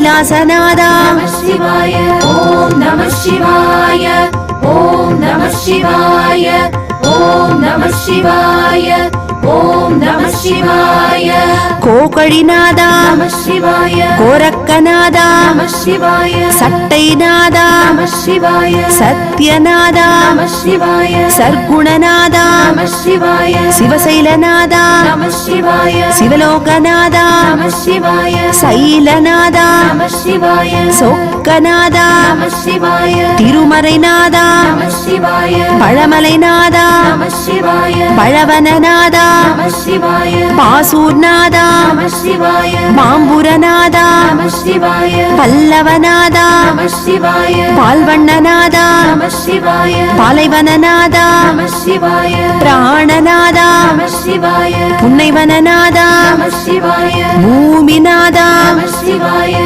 கைலாசநாதா நமः சிவாய. ஓம் நமः சிவாய. ஓம் நமः சிவாய. ஓம் நமः சிவாய. ஓம் நமः சிவாய. கோகழிநாதா நமः சிவாய. கோரக்கநாதா நமः சிவாய. சட்டைநாதா நமः சிவாய. சத்யநாதா நமः சிவாய. சர்க்குணநாதா நமः சிவாய. சிவசைலநாதா நமः சிவாய. சிவலோகநாதா நமः சிவாய. சைலநாதா நமः சிவாய. சொக்கநாதா நமः சிவாய. திருமறைநாதா நமः சிவாய. பழமலைநாதா நமः சிவாய. பழவனநாதா நமः சிவாய. பாசூர்நாதா நமः சிவாய. மாம்புரநாதா நமः சிவாய. பல்லவநாதா நமः சிவாய. பால்வண்ணநாதா நமः சிவாய. பாலைவனநாதா நமः சிவாய. பிராணநாதா நமः சிவாய. புன்னைவனநாதா நமः சிவாய. பூமிநாதா நமः சிவாய.